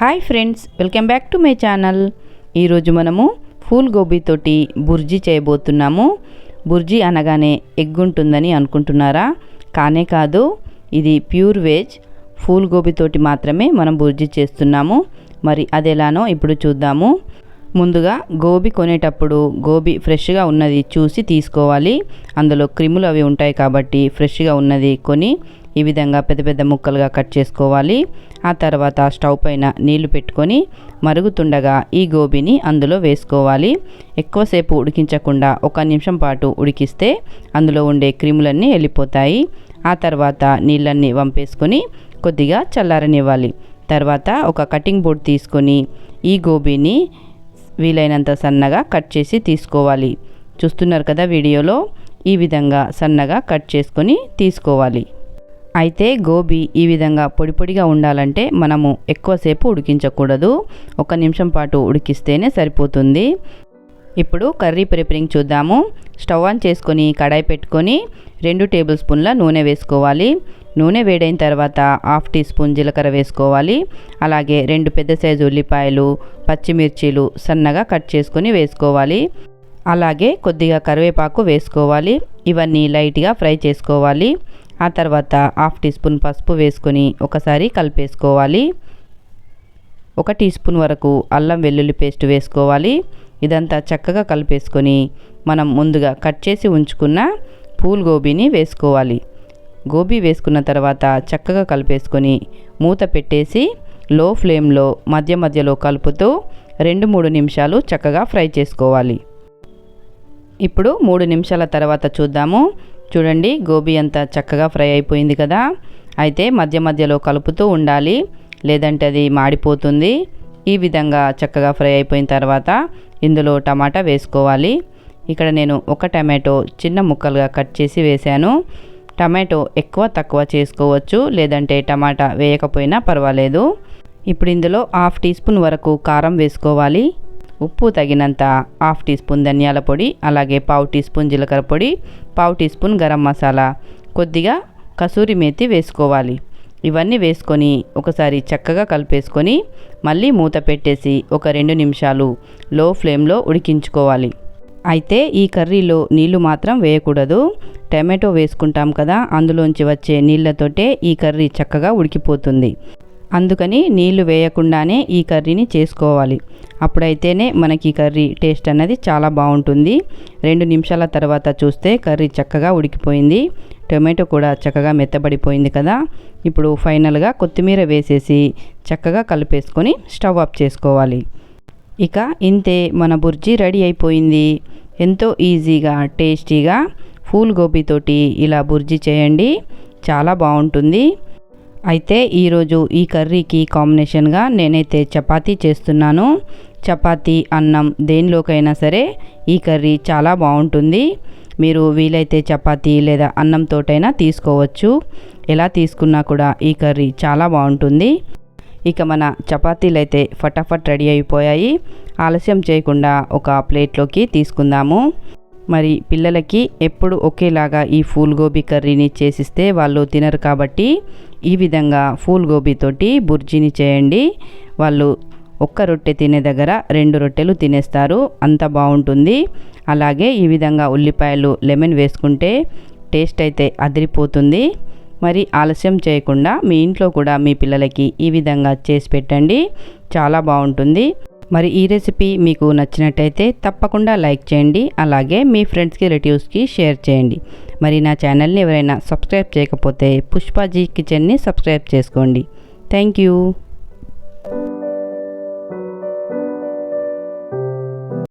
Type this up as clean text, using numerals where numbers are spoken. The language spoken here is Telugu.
Hi friends, welcome back to my channel. ఈరోజు మనము ఫూల్ గోబీ తోటి బుర్జీ చేయబోతున్నాము. బుర్జీ అనగానే ఎగ్ ఉంటుందని అనుకుంటున్నారా? కానే కాదు, ఇది ప్యూర్ వెజ్. ఫూల్ గోబీ తోటి మాత్రమే మనం బుర్జీ చేస్తున్నాము. మరి అది ఎలానో ఇప్పుడు చూద్దాము. ముందుగా గోబీ కొనేటప్పుడు గోబీ ఫ్రెష్గా ఉన్నది చూసి తీసుకోవాలి. అందులో క్రిములు అవి ఉంటాయి కాబట్టి ఫ్రెష్గా ఉన్నది కొని ఈ విధంగా పెద్ద పెద్ద ముక్కలుగా కట్ చేసుకోవాలి. ఆ తర్వాత స్టవ్ పైన నీళ్లు పెట్టుకొని మరుగుతుండగా ఈ గోబీని అందులో వేసుకోవాలి. ఎక్కువసేపు ఉడికించకుండా 1 నిమిషం పాటు ఉడికిస్తే అందులో ఉండే క్రిములన్నీ వెళ్ళిపోతాయి. ఆ తర్వాత నీళ్ళన్నీ వంపేసుకొని కొద్దిగా చల్లారనివ్వాలి. తర్వాత ఒక కటింగ్ బోర్డ్ తీసుకొని ఈ గోబీని వీలైనంత సన్నగా కట్ చేసి తీసుకోవాలి. చూస్తున్నారు కదా వీడియోలో, ఈ విధంగా సన్నగా కట్ చేసుకొని తీసుకోవాలి. అయితే గోబీ ఈ విధంగా పొడి పొడిగా ఉండాలంటే మనము ఎక్కువసేపు ఉడికించకూడదు. 1 నిమిషం పాటు ఉడికిస్తేనే సరిపోతుంది. ఇప్పుడు కర్రీ ప్రిపేరింగ్ చూద్దాము. స్టవ్ ఆన్ చేసుకొని కడాయి పెట్టుకొని 2 టేబుల్ స్పూన్ల నూనె వేసుకోవాలి. నూనె వేడైన తర్వాత 1/2 టీ స్పూన్ జీలకర్ర వేసుకోవాలి. అలాగే 2 పెద్ద సైజు ఉల్లిపాయలు, పచ్చిమిర్చీలు సన్నగా కట్ చేసుకొని వేసుకోవాలి. అలాగే కొద్దిగా కరివేపాకు వేసుకోవాలి. ఇవన్నీ లైట్గా ఫ్రై చేసుకోవాలి. ఆ తర్వాత 1/2 టీ స్పూన్ పసుపు వేసుకొని ఒకసారి కలిపేసుకోవాలి. 1 టీ స్పూన్ వరకు అల్లం వెల్లుల్లి పేస్ట్ వేసుకోవాలి. ఇదంతా చక్కగా కలిపేసుకొని మనం ముందుగా కట్ చేసి ఉంచుకున్న ఫూల్ గోబీని వేసుకోవాలి. గోబీ వేసుకున్న తర్వాత చక్కగా కలిపేసుకొని మూత పెట్టేసి లో ఫ్లేమ్లో మధ్య మధ్యలో కలుపుతూ 2-3 నిమిషాలు చక్కగా ఫ్రై చేసుకోవాలి. ఇప్పుడు 3 నిమిషాల తర్వాత చూద్దాము. చూడండి, గోబీ అంతా చక్కగా ఫ్రై అయిపోయింది కదా. అయితే మధ్య మధ్యలో కలుపుతూ ఉండాలి, లేదంటే అది మాడిపోతుంది. ఈ విధంగా చక్కగా ఫ్రై అయిపోయిన తర్వాత ఇందులో టమాటా వేసుకోవాలి. ఇక్కడ నేను 1 టమాటో చిన్న ముక్కలుగా కట్ చేసి వేశాను. టమాటో ఎక్కువ తక్కువ చేసుకోవచ్చు, లేదంటే టమాటా వేయకపోయినా పర్వాలేదు. ఇప్పుడు ఇందులో 1/2 టీ స్పూన్ వరకు కారం వేసుకోవాలి. ఉప్పు తగినంత 1/2 టీ స్పూన్ ధనియాల పొడి, అలాగే 1/4 టీ స్పూన్ జీలకర్ర పొడి, 1/4 టీ స్పూన్ గరం మసాలా, కొద్దిగా కసూరి మేతి వేసుకోవాలి. ఇవన్నీ వేసుకొని ఒకసారి చక్కగా కలిపేసుకొని మళ్ళీ మూత పెట్టేసి ఒక 2 నిమిషాలు లో ఫ్లేమ్లో ఉడికించుకోవాలి. అయితే ఈ కర్రీలో నీళ్లు మాత్రం వేయకూడదు. టమాటో వేసుకుంటాం కదా, అందులోంచి వచ్చే నీళ్ళతోటే ఈ కర్రీ చక్కగా ఉడికిపోతుంది. అందుకని నీళ్లు వేయకుండానే ఈ కర్రీని చేసుకోవాలి. అప్పుడైతేనే మనకి కర్రీ టేస్ట్ అన్నది చాలా బాగుంటుంది. 2 నిమిషాల తర్వాత చూస్తే కర్రీ చక్కగా ఉడికిపోయింది. టొమాటో కూడా చక్కగా మెత్తబడిపోయింది కదా. ఇప్పుడు ఫైనల్గా కొత్తిమీర వేసేసి చక్కగా కలిపేసుకొని స్టవ్ ఆఫ్ చేసుకోవాలి. ఇక ఇంతే, మన బుర్జీ రెడీ అయిపోయింది. ఎంతో ఈజీగా టేస్టీగా ఫూల్ గోబీతోటి ఇలా బుర్జీ చేయండి, చాలా బాగుంటుంది. అయితే ఈరోజు ఈ కర్రీకి కాంబినేషన్గా నేనైతే చపాతీ చేస్తున్నాను. చపాతీ, అన్నం దేనిలోకైనా సరే ఈ కర్రీ చాలా బాగుంటుంది. మీరు వీలైతే చపాతీ లేదా అన్నంతోటైనా తీసుకోవచ్చు. ఎలా తీసుకున్నా కూడా ఈ కర్రీ చాలా బాగుంటుంది. ఇక మన చపాతీలు అయితే ఫటాఫట్ రెడీ అయిపోయాయి. ఆలస్యం చేయకుండా ఒక ప్లేట్లోకి తీసుకుందాము. మరి పిల్లలకి ఎప్పుడు ఒకేలాగా ఈ ఫూల్ గోబీ కర్రీని చేసిస్తే వాళ్ళు తినరు కాబట్టి ఈ విధంగా ఫూల్ గోబీతోటి బుర్జీని చేయండి. వాళ్ళు 1 రొట్టె తినే దగ్గర 2 రొట్టెలు తినేస్తారు, అంత బాగుంటుంది. అలాగే ఈ విధంగా ఉల్లిపాయలు, లెమన్ వేసుకుంటే టేస్ట్ అయితే అదిరిపోతుంది. మరి ఆలస్యం చేయకుండా మీ ఇంట్లో కూడా మీ పిల్లలకి ఈ విధంగా చేసి పెట్టండి, చాలా బాగుంటుంది. మరి ఈ రెసిపీ మీకు నచ్చినట్టయితే తప్పకుండా లైక్ చేయండి. అలాగే మీ ఫ్రెండ్స్కి, రిలేటివ్స్కి షేర్ చేయండి. మరి నా ఛానల్ని ఎవరైనా సబ్స్క్రైబ్ చేయకపోతే పుష్పాజీ కిచెన్ని సబ్స్క్రైబ్ చేసుకోండి. Thank you.